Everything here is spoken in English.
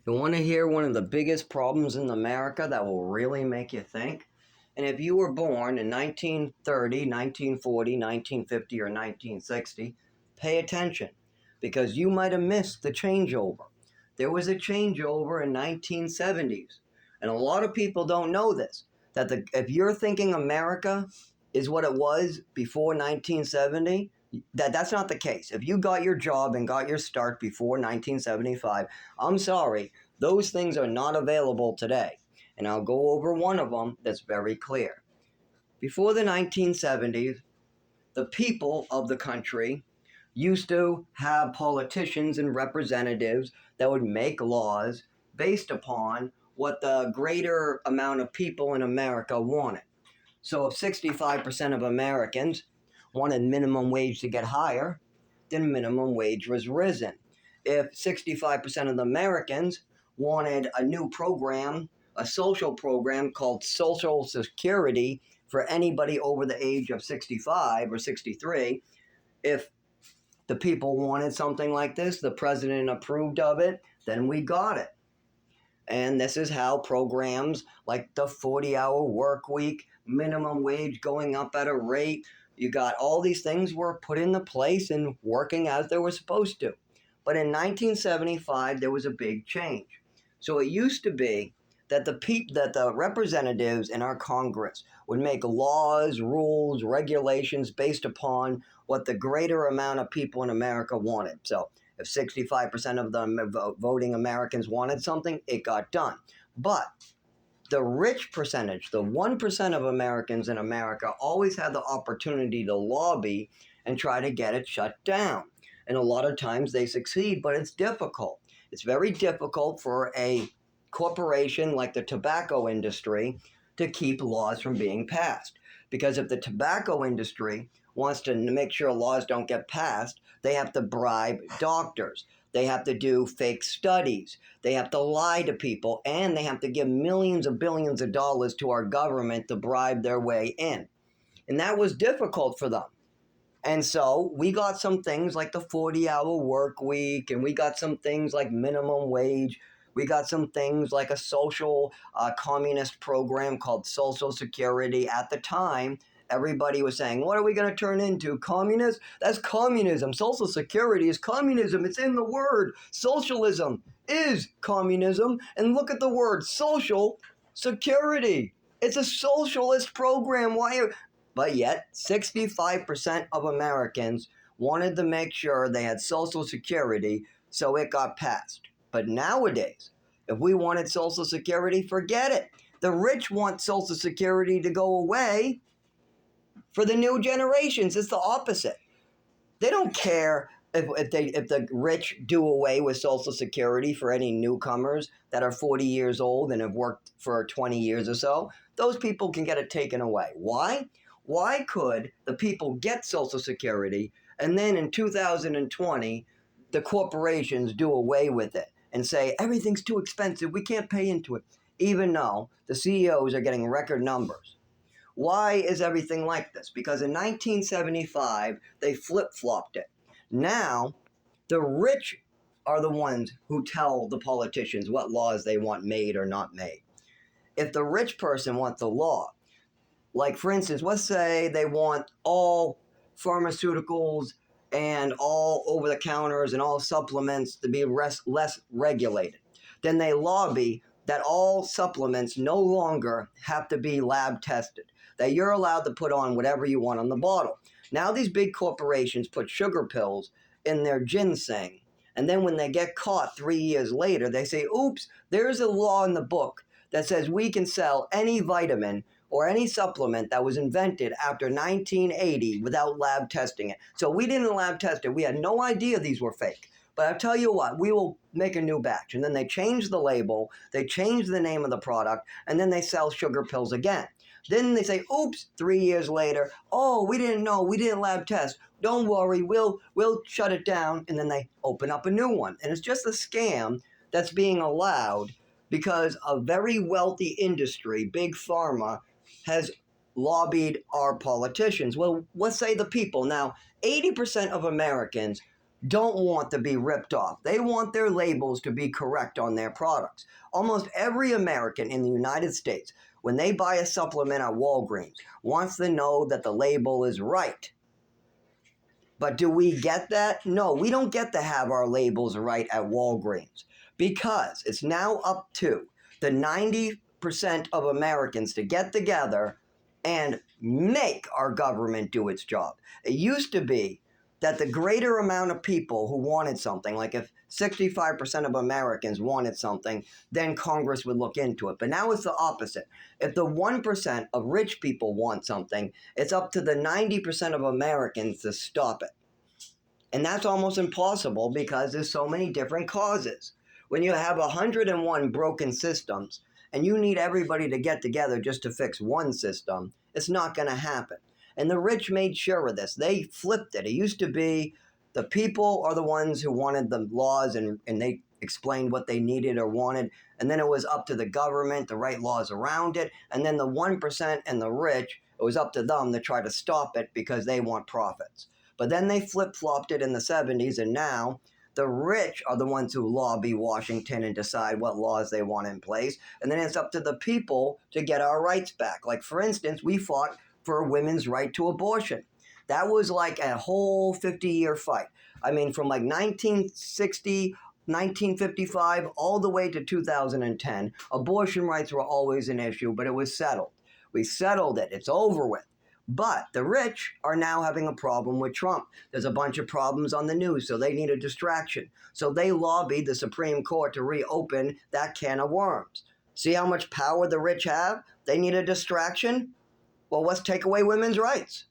You want to hear one of the biggest problems in America that will really make you think? And if you were born in 1930, 1940, 1950, or 1960, pay attention because you might have missed the changeover. There was a changeover in 1970s. And a lot of people don't know this, that if you're thinking America is what it was before 1970, that's not the case. If you got your job and got your start before 1975, I'm sorry, those things are not available today. And I'll go over one of them that's very clear. Before the 1970s, the people of the country used to have politicians and representatives that would make laws based upon what the greater amount of people in America wanted. So if 65% of Americans wanted minimum wage to get higher, then minimum wage was risen. If 65% of the Americans wanted a new program, a social program called Social Security for anybody over the age of 65 or 63, if the people wanted something like this, the president approved of it, then we got it. And this is how programs like the 40-hour work week, minimum wage going up at a rate, you got all these things were put into place and working as they were supposed to. But in 1975, there was a big change. So it used to be that the representatives in our Congress would make laws, rules, regulations based upon what the greater amount of people in America wanted. So if 65% of the voting Americans wanted something, it got done. But the rich percentage, the 1% of Americans in America, always had the opportunity to lobby and try to get it shut down. And a lot of times they succeed, but it's difficult. It's very difficult for a corporation like the tobacco industry to keep laws from being passed. Because if the tobacco industry wants to make sure laws don't get passed, they have to bribe doctors. They have to do fake studies. They have to lie to people, and they have to give millions of billions of dollars to our government to bribe their way in. And that was difficult for them. And so we got some things like the 40-hour work week, and we got some things like minimum wage. We got some things like a social communist program called Social Security. At the time, everybody was saying, what are we going to turn into? Communists? That's communism. Social Security is communism. It's in the word. Socialism is communism. And look at the word Social Security. It's a socialist program. But yet, 65% of Americans wanted to make sure they had Social Security, so it got passed. But nowadays, if we wanted Social Security, forget it. The rich want Social Security to go away for the new generations. It's the opposite. They don't care if the rich do away with Social Security for any newcomers that are 40 years old and have worked for 20 years or so. Those people can get it taken away. Why? Why could the people get Social Security and then in 2020, the corporations do away with it and say, everything's too expensive, we can't pay into it, even though the CEOs are getting record numbers? Why is everything like this? Because in 1975, they flip-flopped it. Now, the rich are the ones who tell the politicians what laws they want made or not made. If the rich person wants a law, like, for instance, let's say they want all pharmaceuticals and all over-the-counters and all supplements to be less regulated. Then they lobby that all supplements no longer have to be lab tested, that you're allowed to put on whatever you want on the bottle. Now these big corporations put sugar pills in their ginseng, and then when they get caught 3 years later, they say, oops, there's a law in the book that says we can sell any vitamin or any supplement that was invented after 1980 without lab testing it. So we didn't lab test it. We had no idea these were fake. But I'll tell you what, we will make a new batch. And then they change the label, they change the name of the product, and then they sell sugar pills again. Then they say, oops, 3 years later, oh, we didn't know, we didn't lab test. Don't worry, we'll shut it down. And then they open up a new one. And it's just a scam that's being allowed because a very wealthy industry, Big Pharma, has lobbied our politicians. Well, let's say the people. Now, 80% of Americans don't want to be ripped off. They want their labels to be correct on their products. Almost every American in the United States, when they buy a supplement at Walgreens, wants to know that the label is right. But do we get that? No, we don't get to have our labels right at Walgreens, because it's now up to the 90% of Americans to get together and make our government do its job. It used to be that the greater amount of people who wanted something, like if 65% of Americans wanted something, then Congress would look into it. But now it's the opposite. If the 1% of rich people want something, it's up to the 90% of Americans to stop it. And that's almost impossible because there's so many different causes. When you have 101 broken systems and you need everybody to get together just to fix one system, it's not going to happen. And the rich made sure of this. They flipped it. It used to be the people are the ones who wanted the laws, and they explained what they needed or wanted. And then it was up to the government to write laws around it. And then the 1% and the rich, it was up to them to try to stop it because they want profits. But then they flip-flopped it in the 70s, and now the rich are the ones who lobby Washington and decide what laws they want in place. And then it's up to the people to get our rights back. Like, for instance, we fought for women's right to abortion. That was like a whole 50-year fight. I mean, from like 1960, 1955, all the way to 2010, abortion rights were always an issue, but it was settled. We settled it. It's over with. But the rich are now having a problem with Trump. There's a bunch of problems on the news, so they need a distraction. So they lobbied the Supreme Court to reopen that can of worms. See how much power the rich have? They need a distraction? Well, let's take away women's rights.